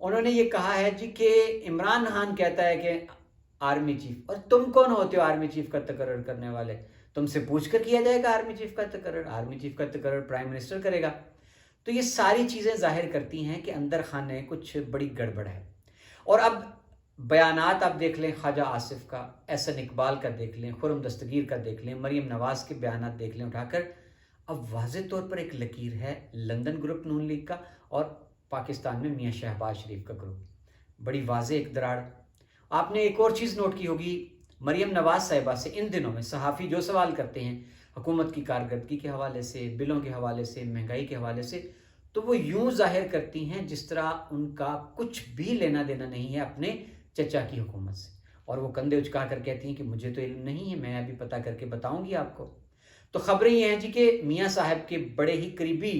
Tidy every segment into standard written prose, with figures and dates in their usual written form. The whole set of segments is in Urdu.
انہوں نے یہ کہا ہے جی کہ عمران خان کہتا ہے کہ آرمی چیف، اور تم کون ہوتے ہو آرمی چیف کا تقرر کرنے والے؟ تم سے پوچھ کر کیا جائے گا آرمی چیف کا تقرر؟ آرمی چیف کا تقرر پرائم منسٹر کرے گا۔ تو یہ ساری چیزیں ظاہر کرتی ہیں کہ اندر خانے کچھ بڑی گڑبڑ ہے۔ اور اب بیانات آپ دیکھ لیں، خواجہ آصف کا، احسن اقبال کا دیکھ لیں، خرم دستگیر کا دیکھ لیں، مریم نواز کے بیانات دیکھ لیں اٹھا کر، اب واضح طور پر ایک لکیر ہے لندن گروپ نون لیگ کا اور پاکستان میں میاں شہباز شریف کا گروپ، بڑی واضح ایک دراڑ۔ آپ نے ایک اور چیز نوٹ کی ہوگی، مریم نواز صاحبہ سے ان دنوں میں صحافی جو سوال کرتے ہیں حکومت کی کارکردگی کے حوالے سے، بلوں کے حوالے سے، مہنگائی کے حوالے سے، تو وہ یوں ظاہر کرتی ہیں جس طرح ان کا کچھ بھی لینا دینا نہیں ہے اپنے چچا کی حکومت سے، اور وہ کندھے اچکا کر کہتی ہیں کہ مجھے تو علم نہیں ہے، میں ابھی پتہ کر کے بتاؤں گی آپ کو۔ تو خبریں یہ ہیں جی کہ میاں صاحب کے بڑے ہی قریبی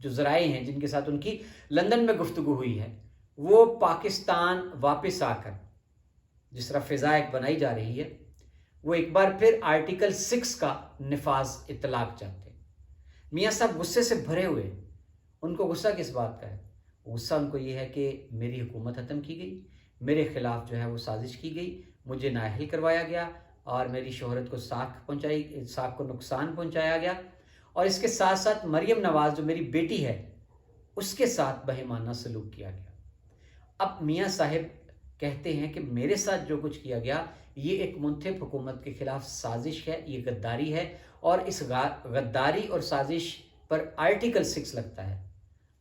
جو ذرائع ہیں جن کے ساتھ ان کی لندن میں گفتگو ہوئی ہے، وہ پاکستان واپس آ کر جس طرح فضا ایک بنائی جا رہی ہے، وہ ایک بار پھر آرٹیکل 6 کا نفاذ اطلاق چاہتے ہیں۔ میاں صاحب غصے سے بھرے ہوئے، ان کو غصہ کس بات کا ہے؟ غصہ ان کو یہ ہے کہ میری حکومت ختم کی گئی، میرے خلاف جو ہے وہ سازش کی گئی، مجھے نااہل کروایا گیا اور میری شہرت کو ساکھ کو نقصان پہنچایا گیا، اور اس کے ساتھ ساتھ مریم نواز جو میری بیٹی ہے اس کے ساتھ بہیمانہ سلوک کیا گیا۔ اب میاں صاحب کہتے ہیں کہ میرے ساتھ جو کچھ کیا گیا یہ ایک منتخب حکومت کے خلاف سازش ہے، یہ غداری ہے، اور اس غداری اور سازش پر آرٹیکل 6 لگتا ہے۔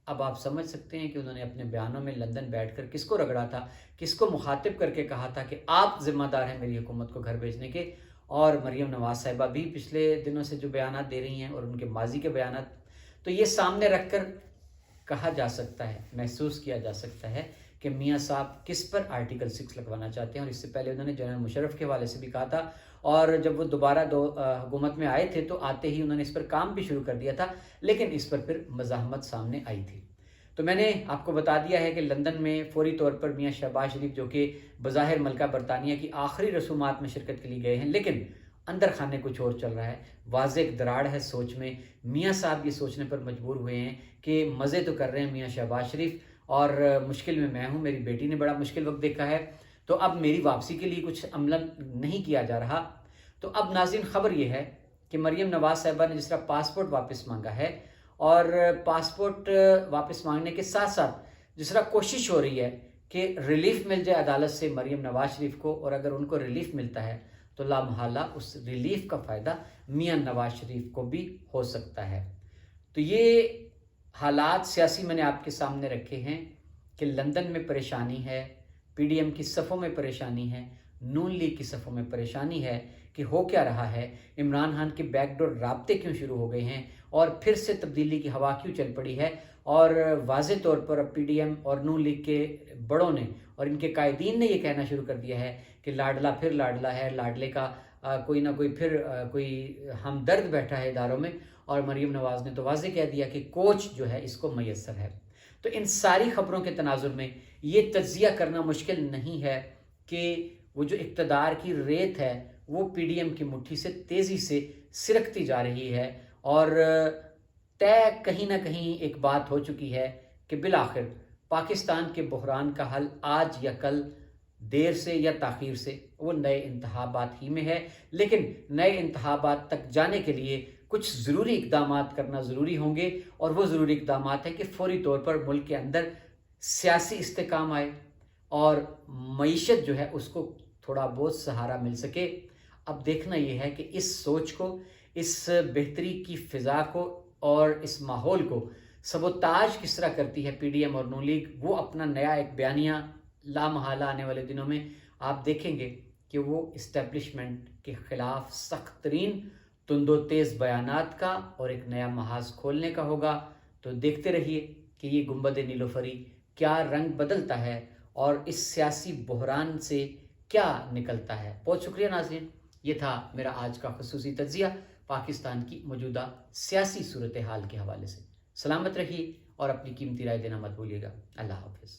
اب آپ سمجھ سکتے ہیں کہ انہوں نے اپنے بیانوں میں لندن بیٹھ کر کس کو رگڑا تھا، کس کو مخاطب کر کے کہا تھا کہ آپ ذمہ دار ہیں میری حکومت کو گھر بھیجنے کے، اور مریم نواز صاحبہ بھی پچھلے دنوں سے جو بیانات دے رہی ہیں اور ان کے ماضی کے بیانات، تو یہ سامنے رکھ کر کہا جا سکتا ہے، محسوس کیا جا سکتا ہے کہ میاں صاحب کس پر آرٹیکل 6 لگوانا چاہتے ہیں۔ اور اس سے پہلے انہوں نے جنرل مشرف کے حوالے سے بھی کہا تھا، اور جب وہ دوبارہ حکومت میں آئے تھے تو آتے ہی انہوں نے اس پر کام بھی شروع کر دیا تھا، لیکن اس پر پھر مزاحمت سامنے آئی تھی۔ تو میں نے آپ کو بتا دیا ہے کہ لندن میں فوری طور پر میاں شہباز شریف جو کہ بظاہر ملکہ برطانیہ کی آخری رسومات میں شرکت کے لیے گئے ہیں، لیکن اندر خانے کچھ اور چل رہا ہے، واضح ایک دراڑ ہے سوچ میں۔ میاں صاحب یہ سوچنے پر مجبور ہوئے ہیں کہ مزے تو کر رہے ہیں میاں شہباز شریف، اور مشکل میں میں ہوں، میری بیٹی نے بڑا مشکل وقت دیکھا ہے، تو اب میری واپسی کے لیے کچھ عمل نہیں کیا جا رہا۔ تو اب ناظرین خبر یہ ہے کہ مریم نواز صاحبہ نے جس طرح پاسپورٹ واپس مانگا ہے، اور پاسپورٹ واپس مانگنے کے ساتھ ساتھ جس طرح کوشش ہو رہی ہے کہ ریلیف مل جائے عدالت سے مریم نواز شریف کو، اور اگر ان کو ریلیف ملتا ہے تو لا محالہ اس ریلیف کا فائدہ میاں نواز شریف کو بھی ہو سکتا ہے۔ تو یہ حالات سیاسی میں نے آپ کے سامنے رکھے ہیں کہ لندن میں پریشانی ہے، پی ڈی ایم کی صفوں میں پریشانی ہے، نون لیگ کی صفوں میں پریشانی ہے کہ ہو کیا رہا ہے، عمران خان کے بیک ڈور رابطے کیوں شروع ہو گئے ہیں، اور پھر سے تبدیلی کی ہوا کیوں چل پڑی ہے، اور واضح طور پر اب پی ڈی ایم اور نون لیگ کے بڑوں نے اور ان کے قائدین نے یہ کہنا شروع کر دیا ہے کہ لاڈلا پھر لاڈلا ہے، لاڈلے کا کوئی نہ کوئی پھر کوئی ہمدرد بیٹھا ہے اداروں میں، اور مریم نواز نے تو واضح کہہ دیا کہ کوچ جو ہے اس کو میسر ہے۔ تو ان ساری خبروں کے تناظر میں یہ تجزیہ کرنا مشکل نہیں ہے کہ وہ جو اقتدار کی ریت ہے وہ پی ڈی ایم کی مٹھی سے تیزی سے سرکتی جا رہی ہے، اور طے کہیں نہ کہیں ایک بات ہو چکی ہے کہ بالآخر پاکستان کے بحران کا حل آج یا کل، دیر سے یا تاخیر سے، وہ نئے انتخابات ہی میں ہے۔ لیکن نئے انتخابات تک جانے کے لیے کچھ ضروری اقدامات کرنا ضروری ہوں گے، اور وہ ضروری اقدامات ہیں کہ فوری طور پر ملک کے اندر سیاسی استحکام آئے اور معیشت جو ہے اس کو تھوڑا بہت سہارا مل سکے۔ اب دیکھنا یہ ہے کہ اس سوچ کو، اس بہتری کی فضا کو اور اس ماحول کو سبوتاج کس طرح کرتی ہے پی ڈی ایم اور نون لیگ۔ وہ اپنا نیا ایک بیانیہ لا محالہ آنے والے دنوں میں آپ دیکھیں گے کہ وہ اسٹیبلشمنٹ کے خلاف سخت ترین تند و تیز بیانات کا اور ایک نیا محاذ کھولنے کا ہوگا۔ تو دیکھتے رہیے کہ یہ گنبد نیلوفری کیا رنگ بدلتا ہے اور اس سیاسی بحران سے کیا نکلتا ہے۔ بہت شکریہ ناظرین، یہ تھا میرا آج کا خصوصی تجزیہ پاکستان کی موجودہ سیاسی صورتحال کے حوالے سے۔ سلامت رہیے اور اپنی قیمتی رائے دینا مت بھولیے گا۔ اللہ حافظ۔